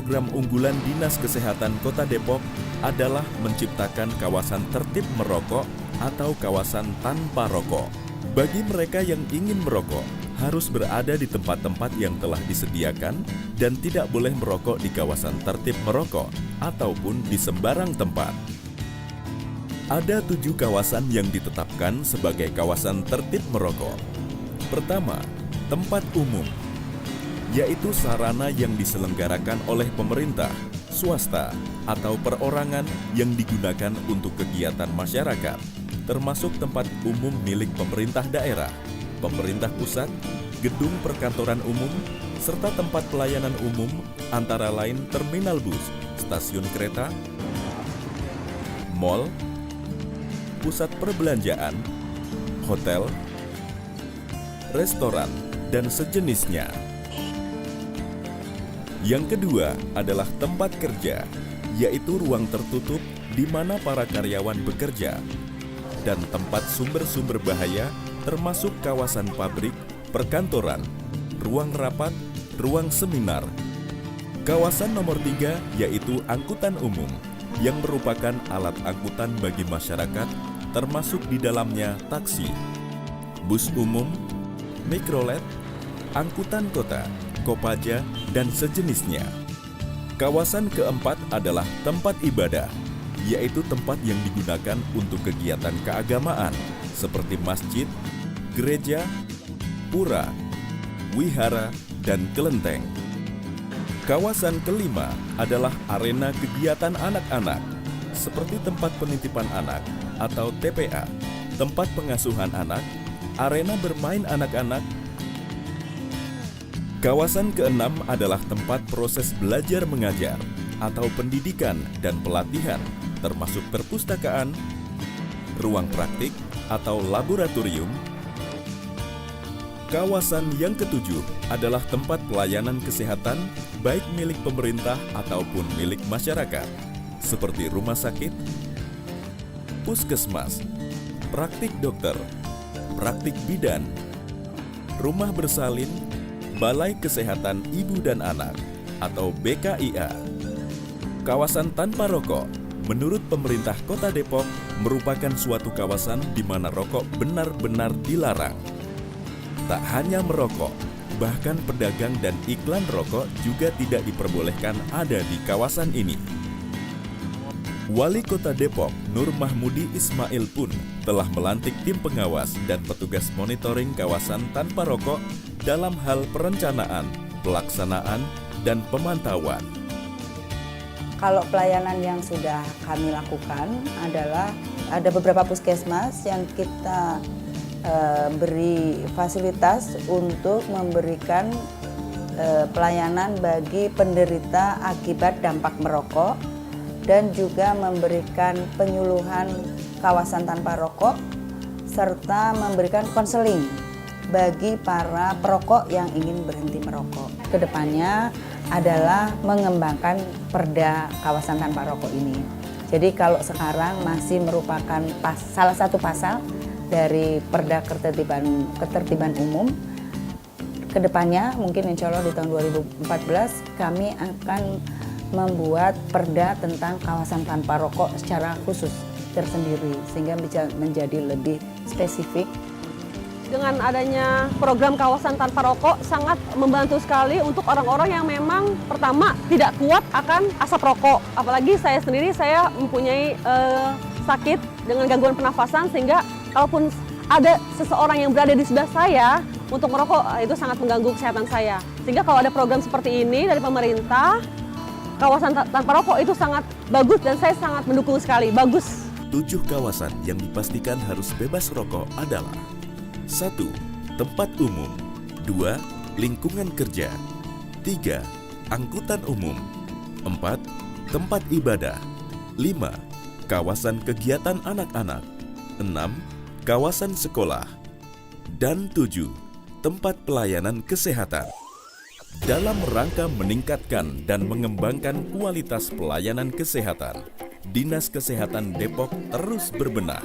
program unggulan Dinas Kesehatan Kota Depok adalah menciptakan kawasan tertib merokok atau kawasan tanpa rokok. Bagi mereka yang ingin merokok, harus berada di tempat-tempat yang telah disediakan dan tidak boleh merokok di kawasan tertib merokok ataupun di sembarang tempat. Ada 7 kawasan yang ditetapkan sebagai kawasan tertib merokok. Pertama, tempat umum, yaitu sarana yang diselenggarakan oleh pemerintah, swasta, atau perorangan yang digunakan untuk kegiatan masyarakat, termasuk tempat umum milik pemerintah daerah, pemerintah pusat, gedung perkantoran umum, serta tempat pelayanan umum antara lain terminal bus, stasiun kereta, mal, pusat perbelanjaan, hotel, restoran, dan sejenisnya. Yang kedua adalah tempat kerja, yaitu ruang tertutup di mana para karyawan bekerja, dan tempat sumber-sumber bahaya termasuk kawasan pabrik, perkantoran, ruang rapat, ruang seminar. Kawasan nomor 3 yaitu angkutan umum, yang merupakan alat angkutan bagi masyarakat, termasuk di dalamnya taksi, bus umum, mikrolet, angkutan kota, kopaja, dan sejenisnya. Kawasan keempat adalah tempat ibadah, yaitu tempat yang digunakan untuk kegiatan keagamaan, seperti masjid, gereja, pura, wihara, dan kelenteng. Kawasan kelima adalah arena kegiatan anak-anak, seperti tempat penitipan anak atau TPA, tempat pengasuhan anak, arena bermain anak-anak. Kawasan keenam adalah tempat proses belajar mengajar atau pendidikan dan pelatihan, termasuk perpustakaan, ruang praktik atau laboratorium. Kawasan yang ketujuh adalah tempat pelayanan kesehatan baik milik pemerintah ataupun milik masyarakat, seperti rumah sakit, puskesmas, praktik dokter, praktik bidan, rumah bersalin, Balai Kesehatan Ibu dan Anak atau BKIA. Kawasan tanpa rokok, menurut pemerintah Kota Depok, merupakan suatu kawasan di mana rokok benar-benar dilarang. Tak hanya merokok, bahkan pedagang dan iklan rokok juga tidak diperbolehkan ada di kawasan ini. Wali Kota Depok, Nur Mahmudi Ismail pun telah melantik tim pengawas dan petugas monitoring kawasan tanpa rokok dalam hal perencanaan, pelaksanaan, dan pemantauan. Kalau pelayanan yang sudah kami lakukan adalah ada beberapa puskesmas yang kita beri fasilitas untuk memberikan pelayanan bagi penderita akibat dampak merokok dan juga memberikan penyuluhan kawasan tanpa rokok serta memberikan konseling bagi para perokok yang ingin berhenti merokok. Kedepannya adalah mengembangkan perda kawasan tanpa rokok ini. Jadi kalau sekarang masih merupakan salah satu pasal dari perda ketertiban umum, kedepannya mungkin insya Allah di tahun 2014 kami akan membuat perda tentang kawasan tanpa rokok secara khusus tersendiri sehingga bisa menjadi lebih spesifik. Dengan adanya program kawasan tanpa rokok sangat membantu sekali untuk orang-orang yang memang pertama tidak kuat akan asap rokok. Apalagi saya sendiri, saya mempunyai sakit dengan gangguan pernafasan sehingga kalaupun ada seseorang yang berada di sebelah saya untuk merokok, itu sangat mengganggu kesehatan saya. Sehingga kalau ada program seperti ini dari pemerintah, kawasan tanpa rokok itu sangat bagus dan saya sangat mendukung sekali, bagus. 7 kawasan yang dipastikan harus bebas rokok adalah 1. Tempat umum. 2. Lingkungan kerja. 3. Angkutan umum. 4. Tempat ibadah. 5. Kawasan kegiatan anak-anak. 6. Kawasan sekolah. Dan 7. Tempat pelayanan kesehatan. Dalam rangka meningkatkan dan mengembangkan kualitas pelayanan kesehatan, Dinas Kesehatan Depok terus berbenah,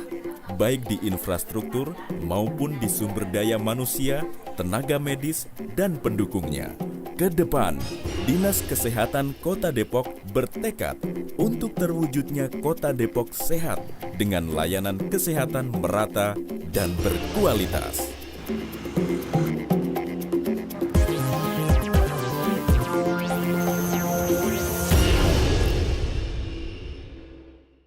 baik di infrastruktur maupun di sumber daya manusia, tenaga medis, dan pendukungnya. Kedepan, Dinas Kesehatan Kota Depok bertekad untuk terwujudnya Kota Depok sehat dengan layanan kesehatan merata dan berkualitas.